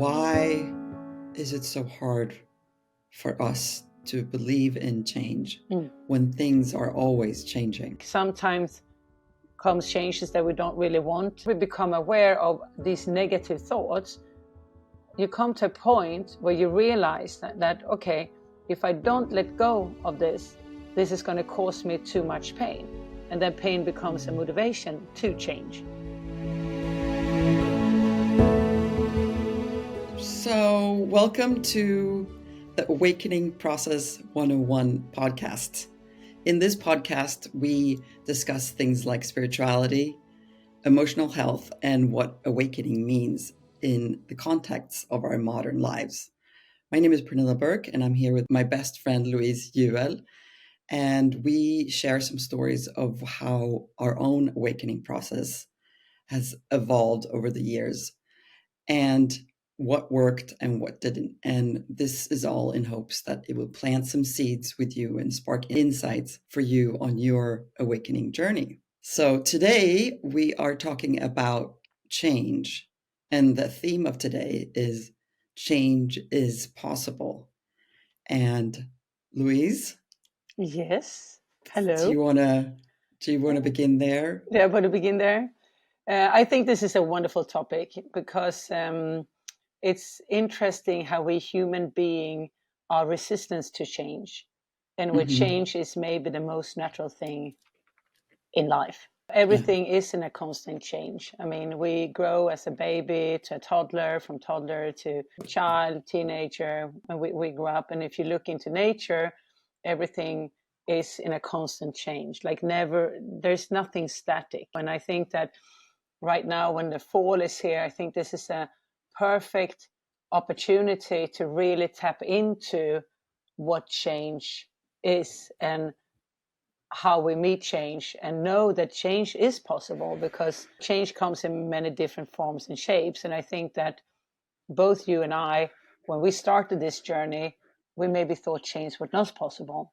Why is it so hard for us to believe in change when things are always changing? Sometimes comes changes that we don't really want. We become aware of these negative thoughts. You come to a point where you realize that okay, if I don't let go of this is going to cause me too much pain. And then pain becomes a motivation to change. So, welcome to the Awakening Process 101 podcast. In this podcast, we discuss things like spirituality, emotional health, and what awakening means in the context of our modern lives. My name is Pernilla, and I'm here with my best friend, Louise Juel, and we share some stories of how our own awakening process has evolved over the years and what worked and what didn't. And this is all in hopes that it will plant some seeds with you and spark insights for you on your awakening journey. So today we are talking about change. And the theme of today is change is possible. And Louise? Yes. Hello. Do you want to begin there? Yeah, I want to begin there. I think this is a wonderful topic because it's interesting how we human beings are resistant to change, and where change is maybe the most natural thing in life. Everything is in a constant change. I mean, we grow as a baby to a toddler, from toddler to child, teenager, and we grow up. And if you look into nature, everything is in a constant change. Like never, there's nothing static. And I think that right now, when the fall is here, I think this is a perfect opportunity to really tap into what change is and how we meet change, and know that change is possible, because change comes in many different forms and shapes. And I think that both you and I, when we started this journey, we maybe thought change was not possible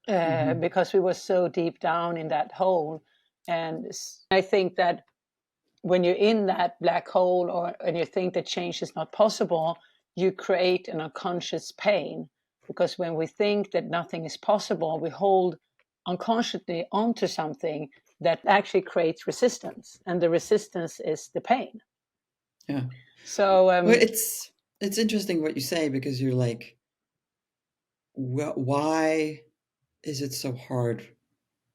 because we were so deep down in that hole. And I think that when you're in that black hole, and you think that change is not possible, you create an unconscious pain. Because when we think that nothing is possible, we hold unconsciously onto something that actually creates resistance, and the resistance is the pain. Yeah. So well, it's interesting what you say, because you're like, well, why is it so hard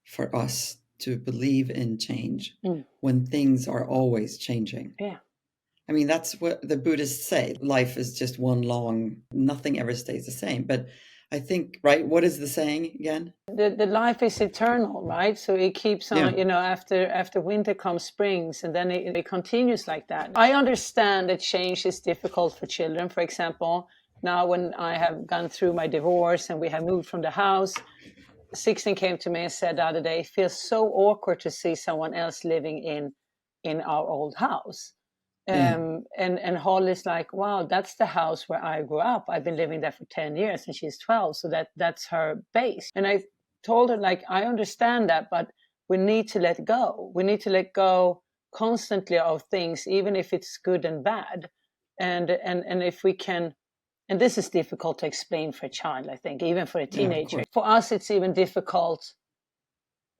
for us to believe in change when things are always changing? Yeah. I mean, that's what the Buddhists say. Life is just one long, nothing ever stays the same. But I think, right, what is the saying again? The life is eternal, right? So it keeps on, after winter comes springs, and then it continues like that. I understand that change is difficult for children. For example, now when I have gone through my divorce and we have moved from the house, 16 came to me and said the other day, it feels so awkward to see someone else living in our old house. And Holly's like, wow, that's the house where I grew up. I've been living there for 10 years, and she's 12. So that's her base. And I told her, like, I understand that, but we need to let go. We need to let go constantly of things, even if it's good and bad. And if we can, and this is difficult to explain for a child, I think, even for a teenager. For us, it's even difficult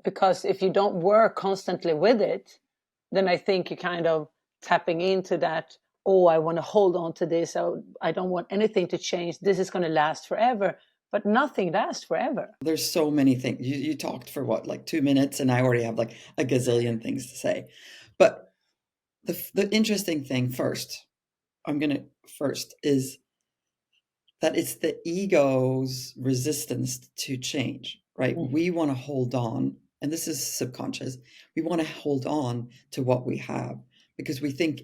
because if you don't work constantly with it, then I think you kind of tapping into that, oh, I want to hold on to this. I don't want anything to change. This is going to last forever. But nothing lasts forever. There's so many things. You talked for what, like 2 minutes, and I already have like a gazillion things to say. But the interesting thing first is that it's the ego's resistance to change, right? We want to hold on, and this is subconscious. We want to hold on to what we have, because we think,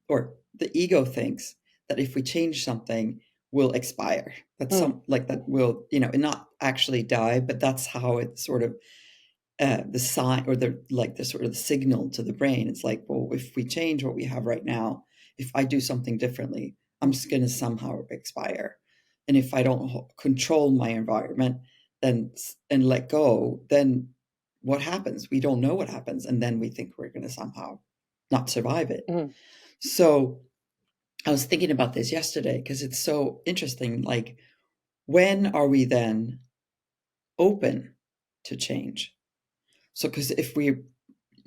or the ego thinks, that if we change something, we'll expire. That's that will, not actually die, but that's how it sort of the sign, or the sort of the signal to the brain. It's like, well, if we change what we have right now, if I do something differently, I'm just going to somehow expire. And if I don't control my environment and let go, then what happens? We don't know what happens. And then we think we're going to somehow not survive it. So I was thinking about this yesterday because it's so interesting. Like, when are we then open to change? So, because if we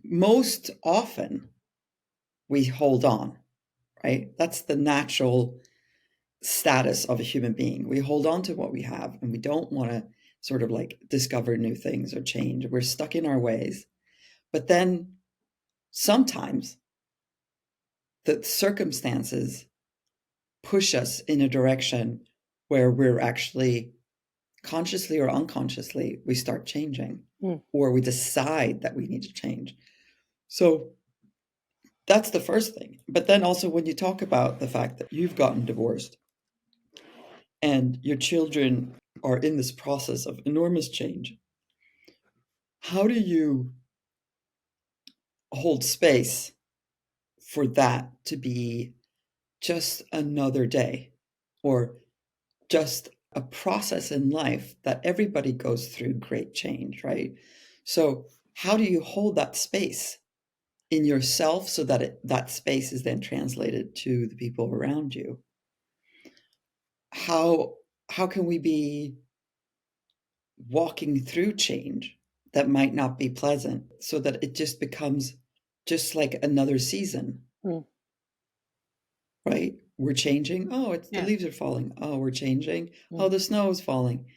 most often we hold on, right? That's the natural status of a human being. We hold on to what we have and we don't want to sort of like discover new things or change. We're stuck in our ways. But then sometimes the circumstances push us in a direction where we're actually consciously or unconsciously, we start changing or we decide that we need to change. So that's the first thing. But then also when you talk about the fact that you've gotten divorced and your children are in this process of enormous change, how do you hold space for that to be just another day or just a process in life that everybody goes through great change, right? So how do you hold that space in yourself so that that space is then translated to the people around you? How can we be walking through change that might not be pleasant so that it just becomes just like another season, right? We're changing. Oh, the leaves are falling. Oh, we're changing. Oh, the snow is falling.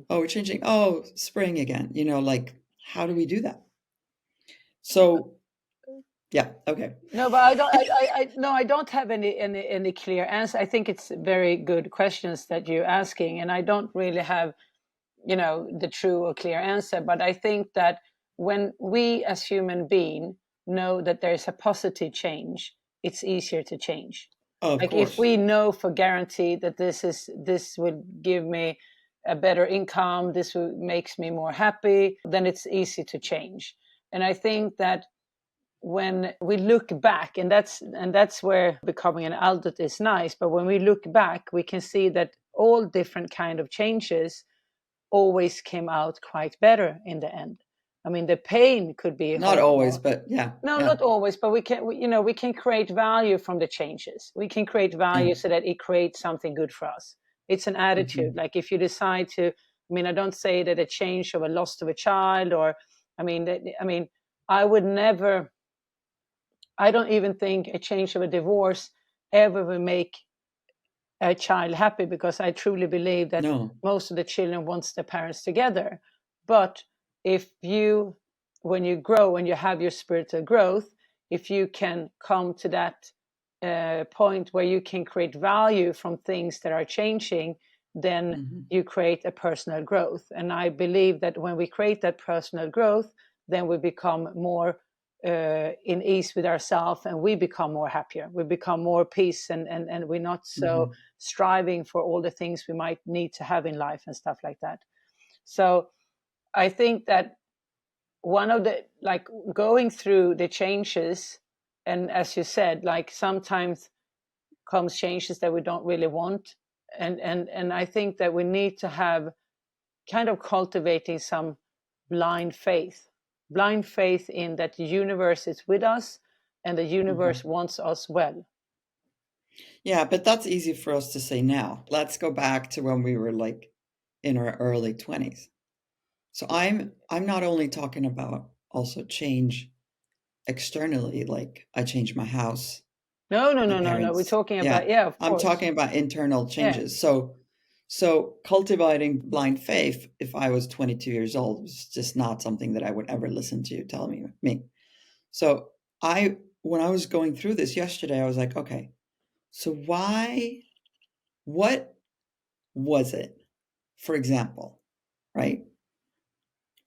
Oh, we're changing. Oh, spring again. Like, how do we do that? So, yeah, okay. No, but I don't. I don't have any clear answer. I think it's very good questions that you're asking, and I don't really have, the true or clear answer. But I think that when we as human being know that there is a positive change, it's easier to change. Of Like if course. we know for guarantee that this would give me a better income, makes me more happy, then it's easy to change. And I think that when we look back, and that's where becoming an adult is nice, but when we look back we can see that all different kind of changes always came out quite better in the end. I mean, the pain could be not always, but yeah. No, yeah. not always, but we can create value from the changes. We can create value so that it creates something good for us. It's an attitude. Like if you decide to, I don't say that a change of a loss of a child, or I would never, I don't even think a change of a divorce ever will make a child happy, because I truly believe that most of the children wants their parents together. But if when you grow and you have your spiritual growth, if you can come to that point where you can create value from things that are changing, then you create a personal growth. And I believe that when we create that personal growth, then we become more in ease with ourselves, and we become more happier, we become more peace, and we're not so striving for all the things we might need to have in life and stuff like that. So I think that one of the, like, going through the changes, and as you said, like sometimes comes changes that we don't really want, and I think that we need to have kind of cultivating some blind faith in that the universe is with us and the universe wants us well. Yeah, but that's easy for us to say now. Let's go back to when we were like in our early 20s. So I'm not only talking about also change externally, like I changed my house. No. We're talking about, of course. I'm talking about internal changes. Yeah. So cultivating blind faith, if I was 22 years old, was just not something that I would ever listen to you tell me. So when I was going through this yesterday, I was like, okay, so what was it, for example, right?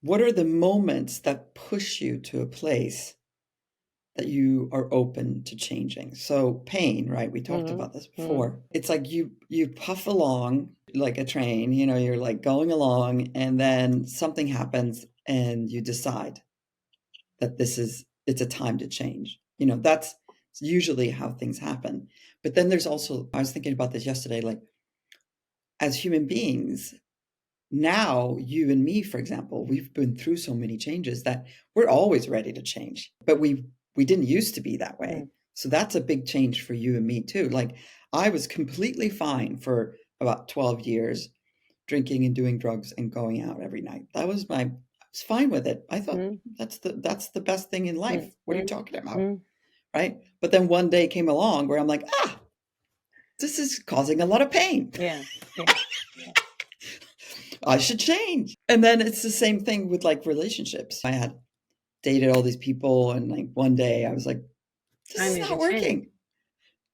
What are the moments that push you to a place that you are open to changing? So pain, right? We talked about this before. It's like you puff along like a train, you're like going along, and then something happens and you decide that it's a time to change. That's usually how things happen. But then there's also, I was thinking about this yesterday, like as human beings, now you and me, for example, we've been through so many changes that we're always ready to change, but we didn't used to be that way. So that's a big change for you and me too. Like I was completely fine for about 12 years drinking and doing drugs and going out every night. I was fine with it. I thought Mm, that's the best thing in life. mm, What are you mm, talking about? mm. Right? But then one day came along where I'm like, this is causing a lot of pain. Yeah, yeah, yeah. I should change. And then it's the same thing with like relationships. I had dated all these people and like one day I was like, this I is need to not change. working.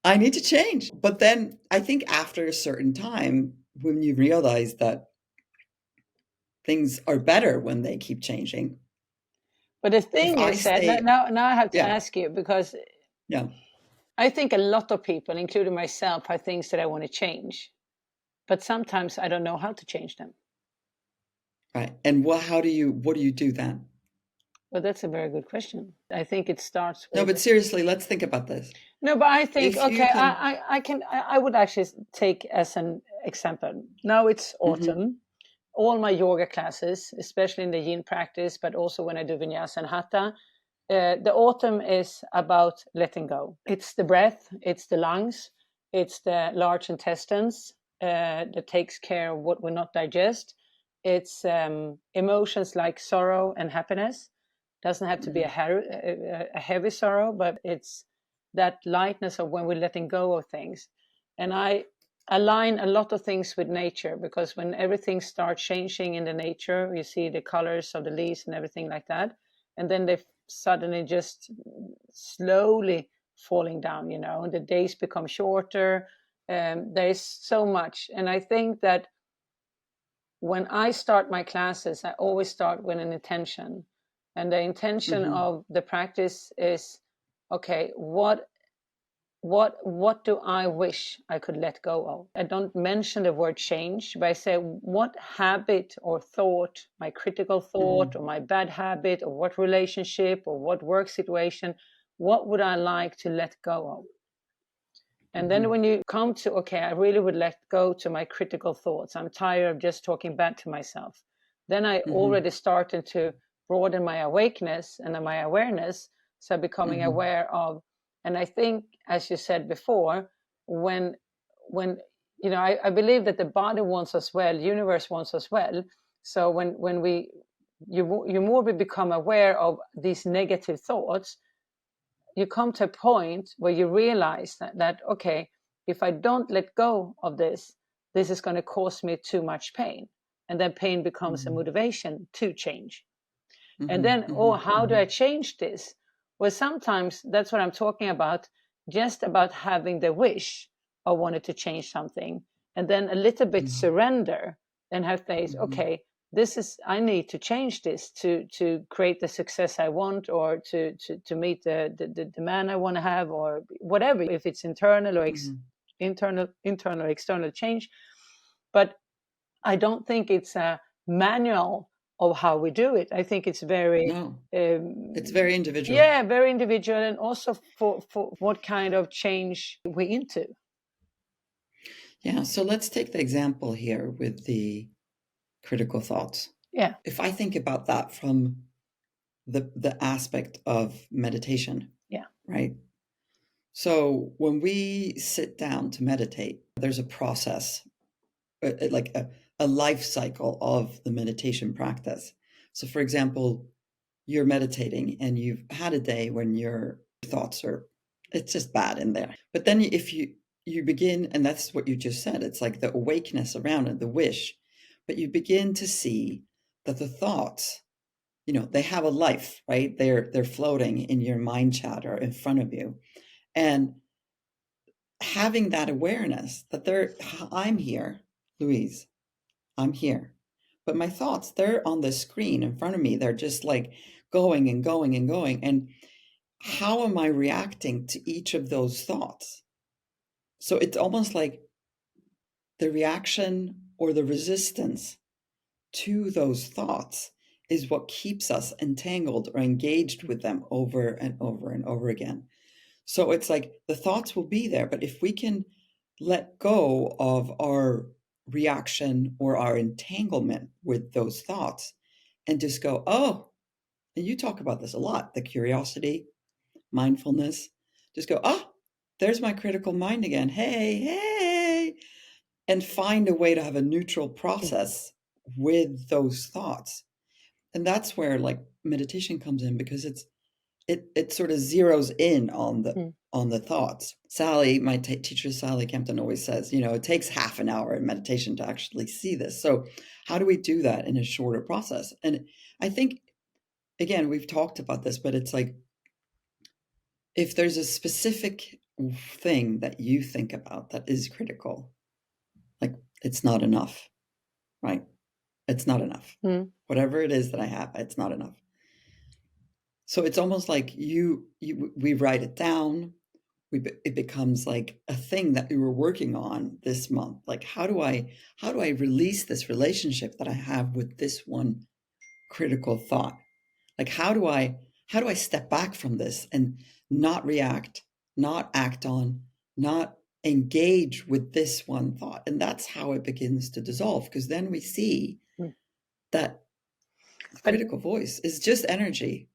I need to change. But then I think after a certain time, when you realize that things are better when they keep changing. But the If thing I is that stay, now I have to yeah, ask you, because yeah, I think a lot of people, including myself, have things that I want to change, but sometimes I don't know how to change them. right. And what do you do then? But that's a very good question. I think it starts No, with but seriously, let's think about this. no, but I think If you okay, can, I would actually take as an example. Now it's mhm, autumn. All my yoga classes, especially in the yin practice, but also when I do vinyasa and hatha, the autumn is about letting go. It's the breath, it's the lungs, it's the large intestines that takes care of what we not digest. It's emotions like sorrow and happiness. Doesn't have to be mhm, a heavy sorrow, but it's that lightness of when we're letting go of things. And I align a lot of things with nature, because when everything starts changing in the nature, you see the colors of the leaves and everything like that, and then they suddenly just slowly falling down, and the days become shorter. There's so much, and I think that when I start my classes, I always start with an intention. And the intention mhm, of the practice is, okay, what do I wish I could let go of? I don't mention the word change, but I say what habit or thought, my critical thought mhm, or my bad habit, or what relationship or what work situation, what would I like to let go of? And then mhm, when you come to, okay, I really would let go to my critical thoughts. I'm tired of just talking bad to myself. Then I mhm, already started to broaden my awakeness and my awareness. So becoming mhm, aware of, and I think, as you said before, when when I believe that the body wants us well, universe wants us well. So when you more we become aware of these negative thoughts, you come to a point where you realize that okay, if I don't let go of this is going to cause me too much pain, and then pain becomes a mhm, motivation to change. And mhm, then, oh, mhm, how do I mhm, change this? Well, sometimes that's what I'm talking about, just about having the wish of wanting to change something, and then a little bit mhm, surrender and have faith. mhm, Okay, this is, I need to change this to create the success I want, or to meet the man I want to have, or whatever, if it's internal or mhm. internal external change. But I don't think it's a manual of how we do it. I think it's very, No, it's very individual. yeah, very individual, and also for what kind of change we're into. Yeah, so let's take the example here with the critical thoughts. Yeah, If I think about that from the aspect of meditation, yeah, right? So when we sit down to meditate, there's a process, like a life cycle of the meditation practice. So, for example, you're meditating and you've had a day when your thoughts are, it's just bad in there. But then if you begin, and that's what you just said, it's like the awakeness around it, the wish, but you begin to see that the thoughts, they have a life, right? They're floating in your mind chatter in front of you. And having that awareness that I'm here, Louise, I'm here. But my thoughts, they're on the screen in front of me. They're just like going and going and going. And how am I reacting to each of those thoughts? So it's almost like the reaction or the resistance to those thoughts is what keeps us entangled or engaged with them over and over and over again. So it's like the thoughts will be there, but if we can let go of our reaction or our entanglement with those thoughts and just go, oh, and you talk about this a lot, the curiosity, mindfulness, just go, there's my critical mind again. Hey, and find a way to have a neutral process with those thoughts. And that's where like meditation comes in, because it sort of zeroes in on the thoughts. Sally, my teacher, Sally Kempton, always says, it takes half an hour in meditation to actually see this. So how do we do that in a shorter process? And I think, again, we've talked about this, but it's like, if there's a specific thing that you think about that is critical, like it's not enough, right? It's not enough. Whatever it is that I have, it's not enough. So it's almost like we write it down. It becomes like a thing that we were working on this month. Like, how do I release this relationship that I have with this one critical thought? Like, how do I step back from this and not react, not act on, not engage with this one thought? And that's how it begins to dissolve, because then we see that the critical voice is just energy.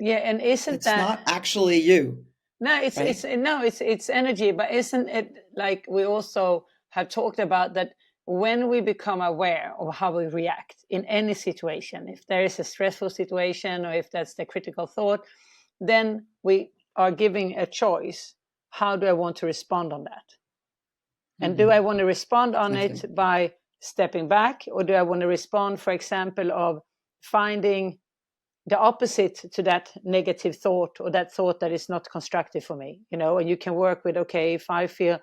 Yeah, and it's not actually you. No, it's energy, but isn't it like we also have talked about that when we become aware of how we react in any situation, if there is a stressful situation or if that's the critical thought, then we are giving a choice. How do I want to respond on that? And do I want to respond on it by stepping back, or do I want to respond, for example, of finding the opposite to that negative thought, or that thought that is not constructive for me, and you can work with, okay, if I feel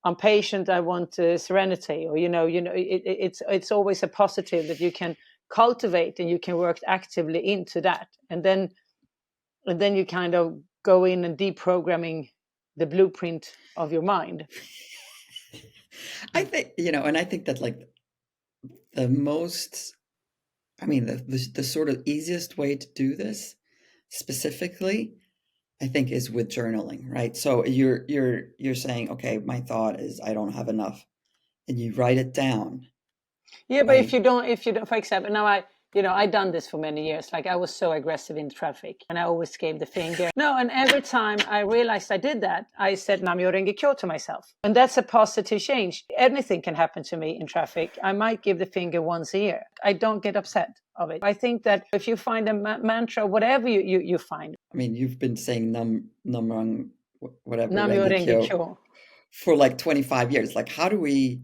impatient, I want serenity, or it's always a positive that you can cultivate, and you can work actively into that, and then you kind of go in and deprogramming the blueprint of your mind. I think, and I think that like the most, the sort of easiest way to do this specifically, I think, is with journaling, right? So you're saying, okay, my thought is I don't have enough, and you write it down. Yeah, right? But if you don't, for example, now I done this for many years. Like, I was so aggressive in traffic, and I always gave the finger. No, and every time I realized I did that, I said "Namyo Renge Kyo" to myself, and that's a positive change. Anything can happen to me in traffic. I might give the finger once a year. I don't get upset of it. I think that if you find a mantra, whatever you find. I mean, you've been saying Namyo Namyo Renge Kyo for like 25 years. Like, how do we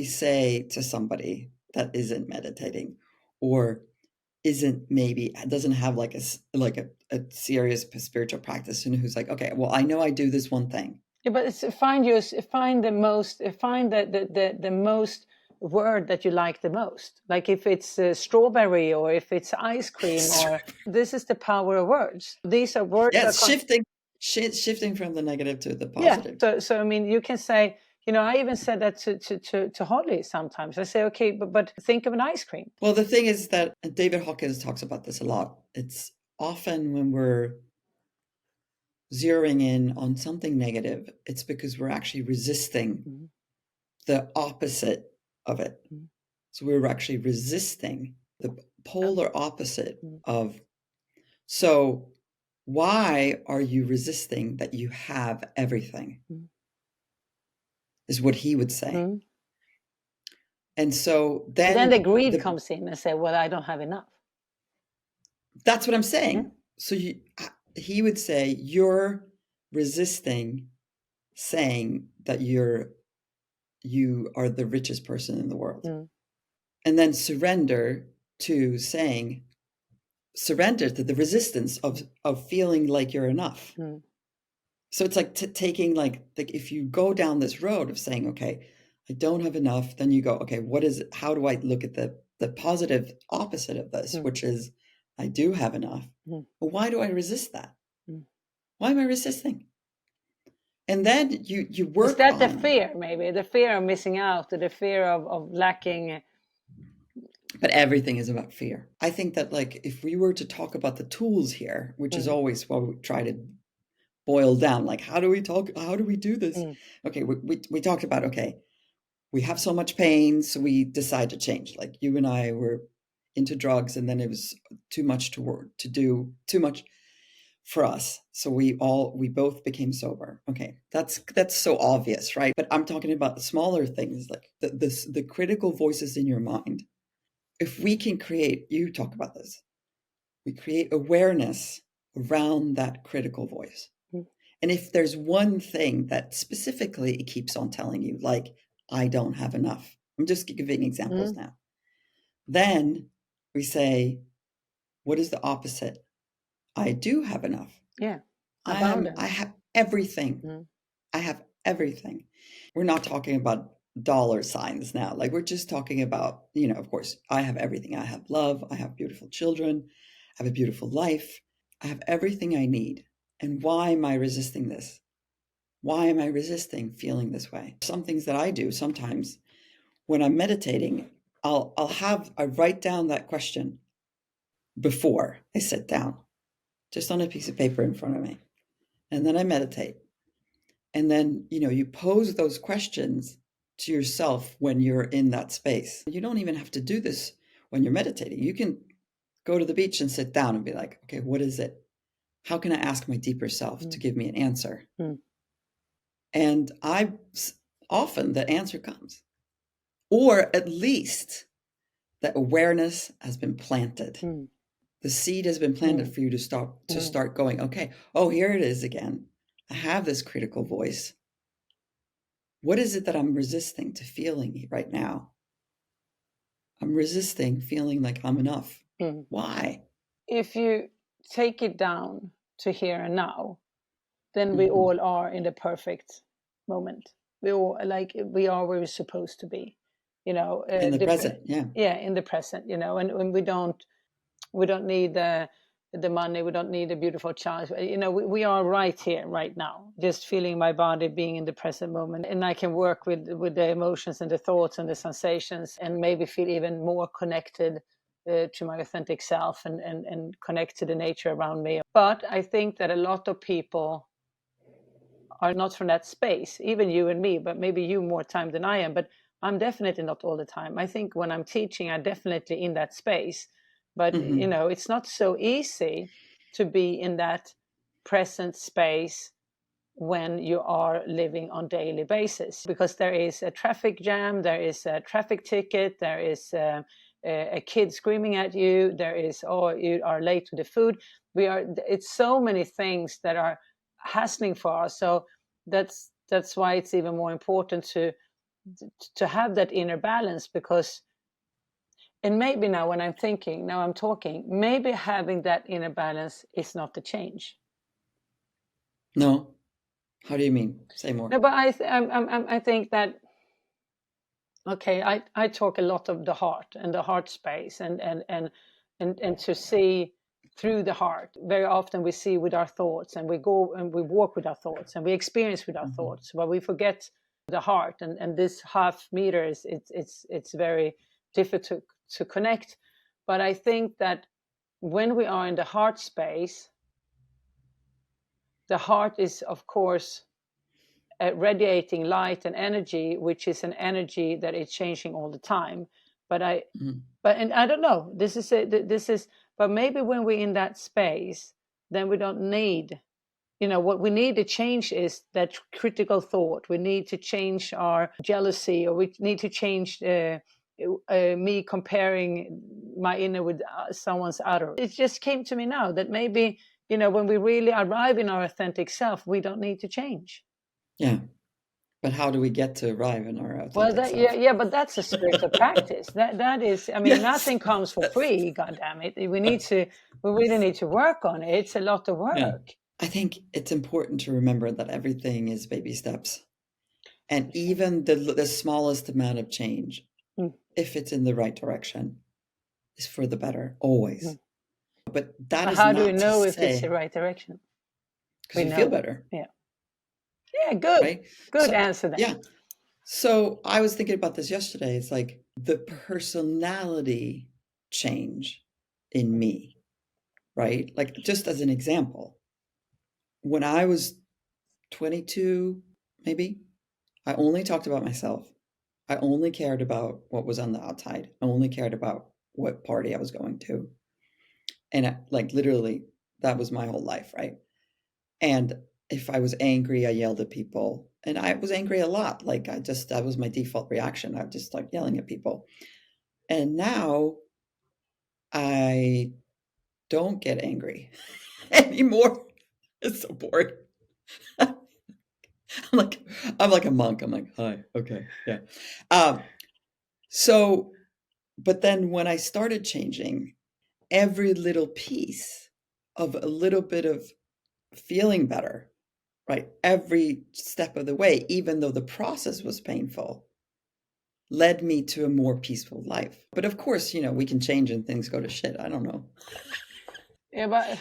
say to somebody that isn't meditating, or doesn't have like a serious spiritual practice, and who's like, okay, well, I know I do this one thing. Yeah, but find the most word that you like the most. Like, if it's strawberry, or if it's ice cream, or this is the power of words. These are words. Yes, shifting from the negative to the positive. Yeah. So I mean, you can say, I even said that to Holly sometimes. I say, okay, but think of an ice cream. Well, the thing is that David Hawkins talks about this a lot. It's often when we're zeroing in on something negative, it's because we're actually resisting the opposite of it. So we're actually resisting the polar opposite of. So why are you resisting that you have everything? Is what he would say. And so then the greed comes in and say, well, I don't have enough. That's what I'm saying. So he would say, you're resisting saying that you are the richest person in the world. And then surrender to the resistance of feeling like you're enough. So it's like taking like if you go down this road of saying, okay, I don't have enough, then you go, okay, what is it? How do I look at the positive opposite of this, which is I do have enough. But why do I resist that? Why am I resisting? And then you work. Is that the fear, maybe? The fear of missing out, the fear of lacking. But everything is about fear. I think that like if we were to talk about the tools here, which is always what we try to boil down, like how do we do this? Okay, we talked about, okay, we have so much pain, so we decide to change. Like you and I were into drugs, and then it was too much to do, too much for us. So we both became sober. Okay, that's so obvious, right? But I'm talking about the smaller things, like the critical voices in your mind. If we can create, you talk about this, we create awareness around that critical voice. And if there's one thing that specifically it keeps on telling you, like, I don't have enough, I'm just giving examples now, then we say, what is the opposite? I do have enough. Yeah. I Abundance. have everything. I have everything. We're not talking about dollar signs now. Like, we're just talking about, of course, I have everything. I have love. I have beautiful children. I have a beautiful life. I have everything I need. And why am I resisting this? Why am I resisting feeling this way? Some things that I do sometimes when I'm meditating, I write down that question before I sit down, just on a piece of paper in front of me. And then I meditate. And then, you pose those questions to yourself when you're in that space. You don't even have to do this when you're meditating. You can go to the beach and sit down and be like, okay, what is it? How can I ask my deeper self to give me an answer? And often the answer comes, or at least the awareness has been planted. The seed has been planted for you to start going, okay, oh, here it is again. I have this critical voice. What is it that I'm resisting to feeling right now? I'm resisting feeling like I'm enough. Why? If you take it down to here and now, then we all are in the perfect moment. We all we are where we're supposed to be, in the present. Yeah, in the present, and we don't need the money, we don't need a beautiful child, we are right here right now, just feeling my body, being in the present moment, and I can work with the emotions and the thoughts and the sensations, and maybe feel even more connected to my authentic self, and connect to the nature around me. But I think that a lot of people are not from that space, even you and me, but maybe you more time than I am, but I'm definitely not all the time. I think when I'm teaching, I'm definitely in that space, but it's not so easy to be in that present space when you are living on daily basis, because there is a traffic jam, there is a traffic ticket, there is a kid screaming at you, there is, oh, you are late to the food. It's so many things that are hassling for us. So that's why it's even more important to have that inner balance, because, and maybe now when I'm talking, maybe having that inner balance is not the change. No. How do you mean? Say more. No, but I think that, okay, I talk a lot of the heart and the heart space, and to see through the heart. Very often we see with our thoughts, and we go and we walk with our thoughts, and we experience with our thoughts, but we forget the heart, and this half meter is it's very difficult to connect. But I think that when we are in the heart space, the heart is, of course, radiating light and energy, which is an energy that is changing all the time. But and I don't know. This is. But maybe when we're in that space, then we don't need. What we need to change is that critical thought. We need to change our jealousy, or we need to change me comparing my inner with someone's outer. It just came to me now that maybe when we really arrive in our authentic self, we don't need to change. Yeah. But how do we get to arrive in our authentic Well, self? yeah, but that's a spiritual practice. That is, I mean, Yes. nothing comes for free. God damn it, we really need to work on it. It's a lot of work. Yeah. I think it's important to remember that everything is baby steps, and even the smallest amount of change, if it's in the right direction, is for the better always. But that is How do we not to know if it's the say, right direction? because We you feel know. better, Yeah, good. right? Good So answer then. yeah. So I was thinking about this yesterday. It's like the personality change in me, right? Like, just as an example, when I was 22, maybe, I only talked about myself. I only cared about what was on the outside. I only cared about what party I was going to. And like, literally, That was my whole life, right? And if I was angry, I yelled at people. And I was angry a lot. Like that was my default reaction. I would just start yelling at people. And now I don't get angry anymore. It's so boring. I'm like I'm like a monk. I'm like, hi, okay, yeah. Um, so, but then when I started changing, every little piece of a little bit of feeling better, right? Every step of the way, even though the process was painful, led me to a more peaceful life. But of course, we can change and things go to shit. I don't know. Yeah, but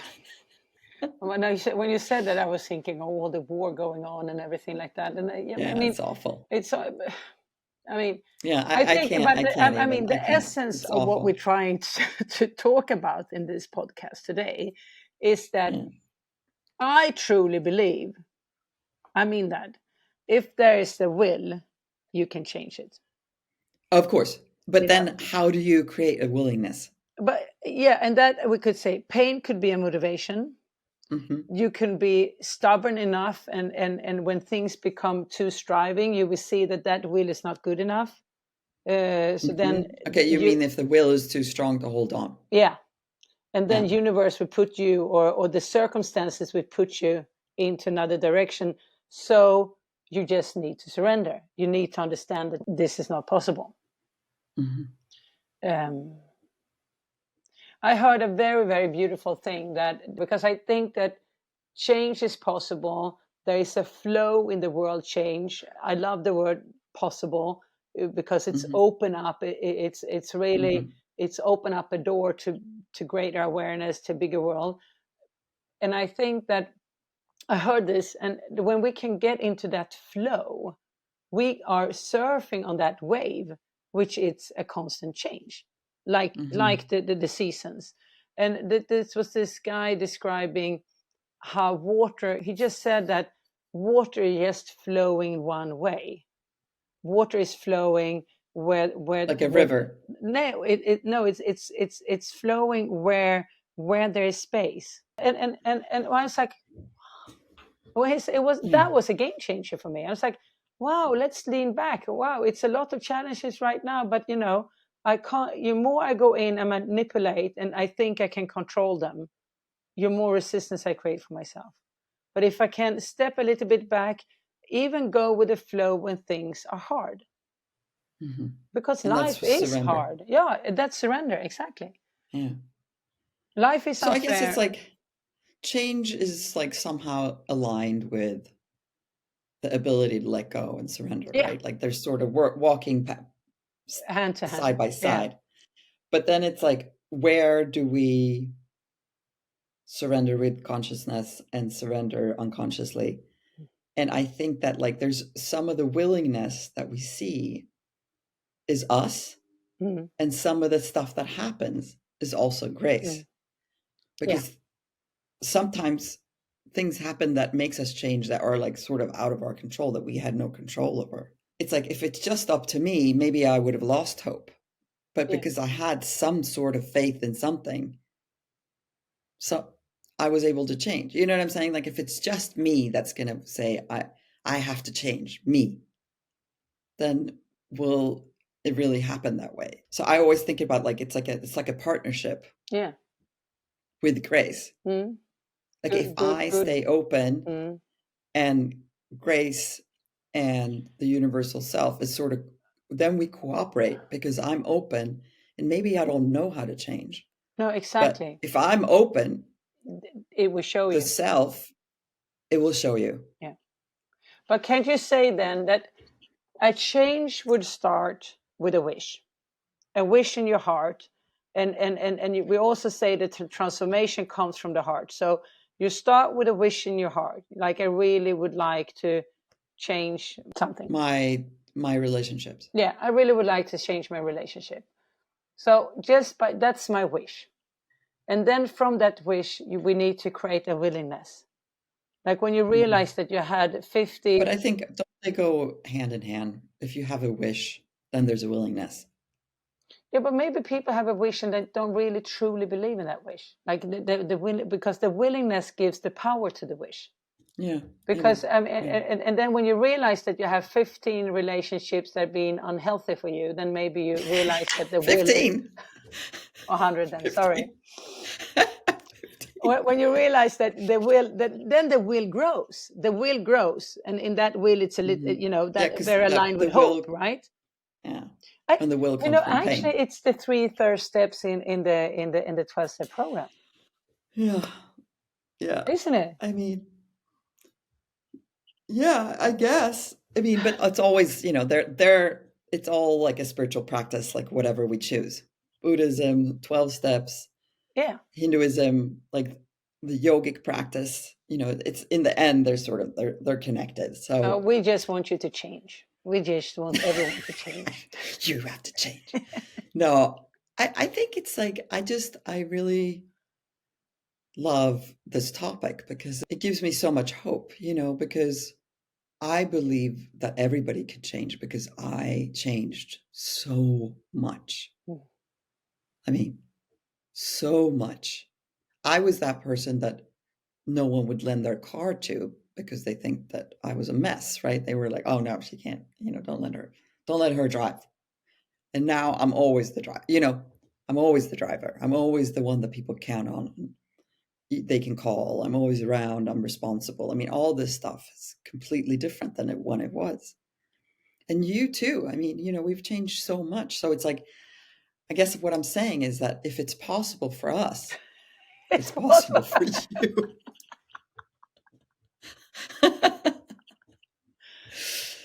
when you said that, I was thinking of all the war going on and everything like that. And I Yeah, mean, it's awful. it's. I mean, Yeah, I I think, can't. but I can't I even. mean, I the can't. essence It's of what we're awful. trying to talk about in this podcast today is that Yeah, I truly believe, I mean that, if there is the will, you can change it. of course. You But know, then, how do you create a willingness? but yeah, and that we could say pain could be a motivation. Hmm. You can be stubborn enough, and when things become too striving, you will see that that will is not good enough. So Hmm. then Okay, you you, mean if the will is too strong to hold on? yeah, and then Yeah. universe will put you, or the circumstances will put you into another direction. So you just need to surrender. You need to understand that this is not possible. Hmm. um, I heard a very, very beautiful thing, that because I think that change is possible. There is a flow in the world change. I love the word possible, because it's Hmm. open up. It's really, Hmm. it's open up a door to greater awareness, to bigger world. And I think that I heard this, and when we can get into that flow, we are surfing on that wave, which is a constant change, Hmm. like the seasons. And this was this guy describing how water. He just said that water is just flowing one way. Water is flowing Like a where river. no, no, it's flowing where there is space. And I was like, well, it was, Yeah. that was a game changer for me. I was like, wow, let's lean back. Wow, it's a lot of challenges right now, but I can't. The more I go in and manipulate, and I think I can control them, the more resistance I create for myself. But if I can step a little bit back, even go with the flow when things are hard, Hmm. because And that's life is surrender. hard. Yeah, that's surrender, exactly. Yeah. Life is So I guess it's unfair. like change is like somehow aligned with the ability to let go and surrender, Yeah, right? Like they're sort of walking hand to side hand. by Yeah. side. But then it's like, where do we surrender with consciousness and surrender unconsciously? And I think that like there's some of the willingness that we see is us, Mm, and some of the stuff that happens is also grace. mm. Yeah. Because sometimes things happen that makes us change that are like sort of out of our control that we had no control over. It's like if it's just up to me, maybe I would have lost hope. But Yeah. because I had some sort of faith in something, so I was able to change. You know what I'm saying? Like if it's just me that's going to say I have to change me, then will it really happen that way? So I always think about like it's like a partnership Yeah. with grace. Mm. Like if Good, good, I good. stay open Mm. and grace and the universal self is sort of, then we cooperate because I'm open and maybe I don't know how to change. No, But exactly. if I'm open, It will show the you. self, it will show you. Yeah. But can't you say then that a change would start with a wish in your heart, and we also say that the transformation comes from the heart. So you start with a wish in your heart, like I really would like to change something. My relationships. Yeah, I really would like to change my relationship. So just by that's my wish, and then from that wish, we need to create a willingness. Like when you Mhm. realize that you had But 50. I think don't they go hand in hand? If you have a wish, then there's a willingness. Yeah, but maybe people have a wish and they don't really truly believe in that wish. Like the will, because the willingness gives the power to the wish. Yeah, maybe. Because and then when you realize that you have 15 relationships that are being unhealthy for you, then maybe you realize that the will is 15. 100. Then sorry. 15. When you realize that the will, that then the will grows. The will grows, and in that will, it's a little, Mhm. Yeah, that because very aligned the with hope, will, right? yeah, I, and the will comes from actually, pain. it's the three first steps in the 12-step program, Yeah, yeah. isn't it? I mean, yeah, I guess. I mean, but it's always, they're it's all like a spiritual practice, like whatever we choose. Buddhism, 12 steps, Yeah. Hinduism, like the yogic practice, it's in the end they're sort of they're connected. So We just want you to change. We just want everyone to change. you have to change. No, I think it's like I really love this topic because it gives me so much hope, because I believe that everybody could change because I changed so much. I mean, so much. I was that person that no one would lend their car to because they think that I was a mess, right? They were like, "Oh no, she can't, don't let her drive." And now I'm always the driver, I'm always the driver. I'm always the one that people count on. They can call. I'm always around. I'm responsible. I mean, all this stuff is completely different than when it was. And you too. I mean, we've changed so much. So it's like, I guess what I'm saying is that if it's possible for us, It's it's possible possible. for you.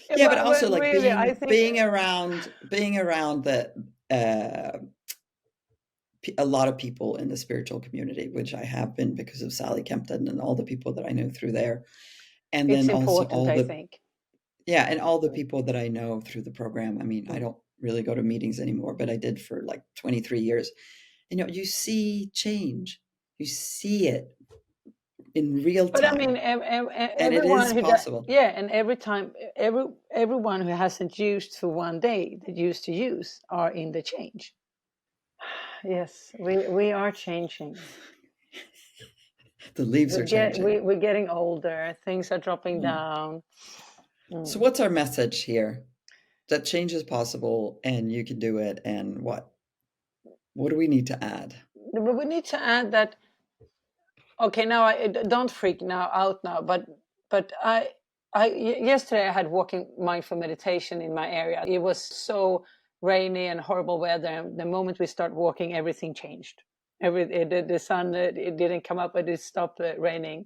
Yeah, Yeah, but also but like really, I being think being around being around uh, a lot of people in the spiritual community, which I have been because of Sally Kempton and all the people that I know through there, and it's then also important. I think. and all the people that I know through the program. I mean, I don't really go to meetings anymore, but I did for like 23 years. You see change, you see it in real But I mean, time, and it is everyone who does, possible. yeah, and everyone who hasn't used for one day that used to use are in the change. Yes, we are changing. The leaves are changing. We're getting older. Things are dropping Mm. down. So Mm. what's our message here? That change is possible and you can do it, and what do we need to add? But we need to add that. Okay, now don't freak now out now. But yesterday I had walking mindful meditation in my area. It was so rainy and horrible weather. And the moment we start walking, everything changed. The sun it didn't come up, but it stopped raining,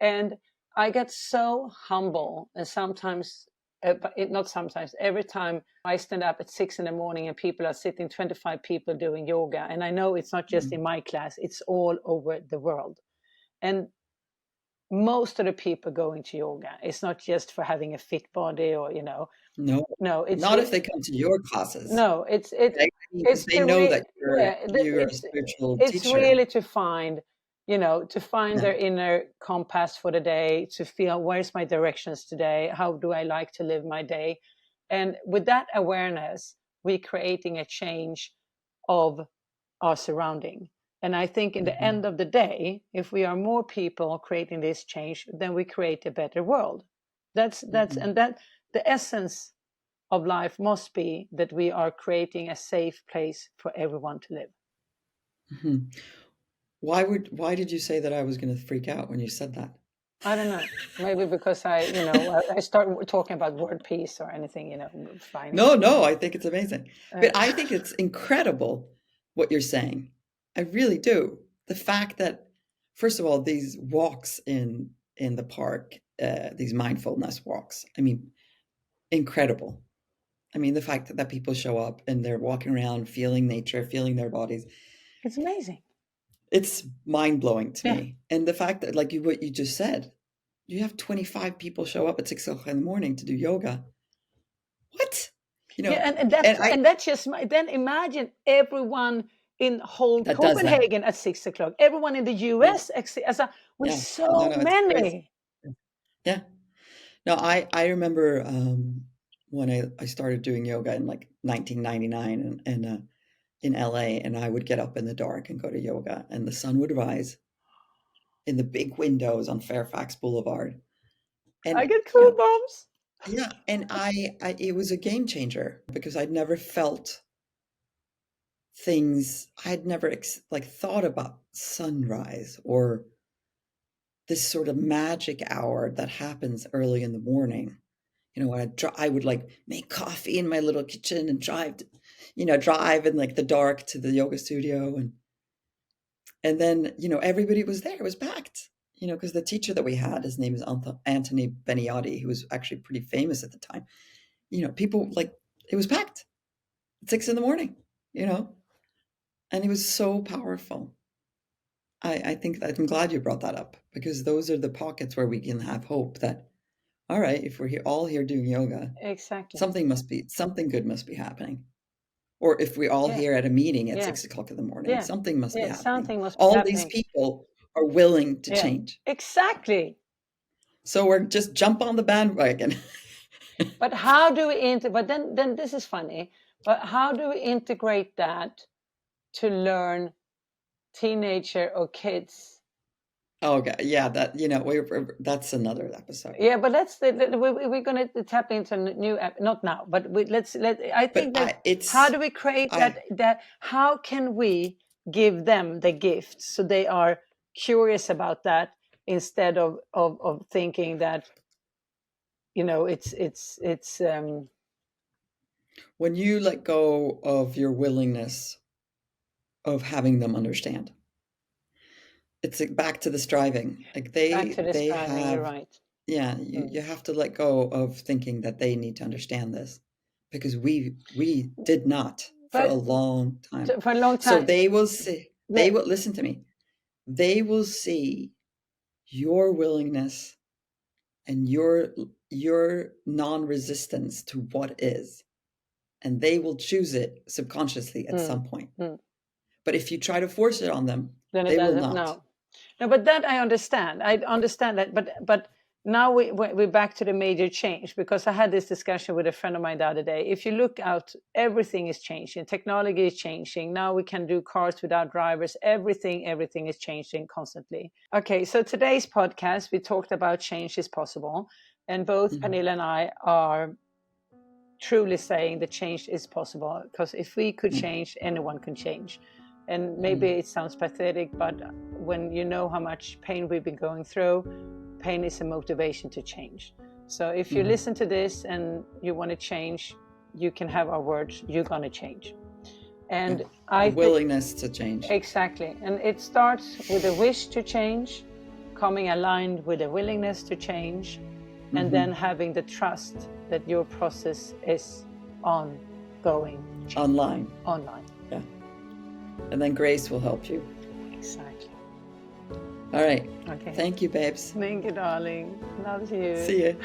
and I get so humble. And sometimes, but not sometimes, every time I stand up at 6 in the morning and people are sitting, 25 people doing yoga, and I know it's not just in Mm. my class; it's all over the world. And most of the people going to yoga, it's not just for having a fit body or No, no, not if they come to your classes, no, right? Because it's they to know that yeah, you're a spiritual it's teacher. really to find, to find Yeah. their inner compass for the day, to feel where's my directions today, how do I like to live my day, and with that awareness, we're creating a change of our surrounding. And I think in the Mhm. end of the day, if we are more people creating this change, then we create a better world. That's Mhm. and that the essence of life must be that we are creating a safe place for everyone to live. Mhm. Why did you say that I was gonna freak out when you said that? I don't know. Maybe because I start talking about world peace or anything, flying. No, no, I think it's amazing. Uh, But I think it's incredible what you're saying. I really do. The fact that, first of all, these walks in the park, these mindfulness walks, I mean, incredible. I mean, the fact that people show up and they're walking around feeling nature, feeling their bodies, it's amazing. it's mind-blowing to Yeah. me. And the fact that, like what you just said, you have 25 people show up at 6 o'clock in the morning to do yoga. What? You Yeah, know, and that's and I and that's just then imagine everyone in whole that does that. Copenhagen at 6 o'clock, everyone in the Yeah, US, with yeah. No, so no, it's crazy. many. Yeah. No, I remember when I started doing yoga in like 1999, and in LA, and I would get up in the dark and go to yoga, and the sun would rise in the big windows on Fairfax Boulevard. I And, get cool bumps. yeah, and I it was a game changer because I'd never felt things, I'd never like thought about sunrise or this sort of magic hour that happens early in the morning. I would like make coffee in my little kitchen and drive in like the dark to the yoga studio, and then everybody was there. It was packed. Because the teacher that we had, his name is Anthony Beniotti, who was actually pretty famous at the time. People like it was packed at 6 a.m. And it was so powerful. I think that I'm glad you brought that up, because those are the pockets where we can have hope that, all right, if we're all here doing yoga, Exactly. something good must be happening. Or if we're all here at a meeting at 6 o'clock in the morning, something must be happening. Something must be all happening. These people are willing to change. Exactly. So we're just jump on the bandwagon. But how do we but then this is funny, but how do we integrate that to learn teenager or kids? Oh, God. Yeah, that's another episode. Yeah, but we're going to tap into a new not now, but I think how do we create that how can we give them the gift so they are curious about that, instead of thinking that it's when you let go of your willingness of having them understand, it's like back to the striving. Like they have, you're right. Yeah, you have to let go of thinking that they need to understand this, because we did not for a long time. So they will see, listen to me. They will see your willingness and your non-resistance to what is, and they will choose it subconsciously at some point. But if you try to force it on them, then they will not. No, but that I understand. I understand that. But now we're back to the major change, because I had this discussion with a friend of mine the other day. If you look out, everything is changing. Technology is changing. Now we can do cars without drivers. Everything is changing constantly. Okay, so today's podcast, we talked about change is possible. And both Pernilla and I are truly saying that change is possible, because if we could change, anyone can change. And maybe it sounds pathetic, but when you know how much pain we've been going through, pain is a motivation to change. So if you listen to this and you want to change, you can have our words, you're going to change. And willingness to change. Exactly. And it starts with a wish to change, coming aligned with a willingness to change, and then having the trust that your process is ongoing. Online. Yeah. And then grace will help you. Exactly. All right. Okay. Thank you, babes. Thank you, darling. Love you. See you.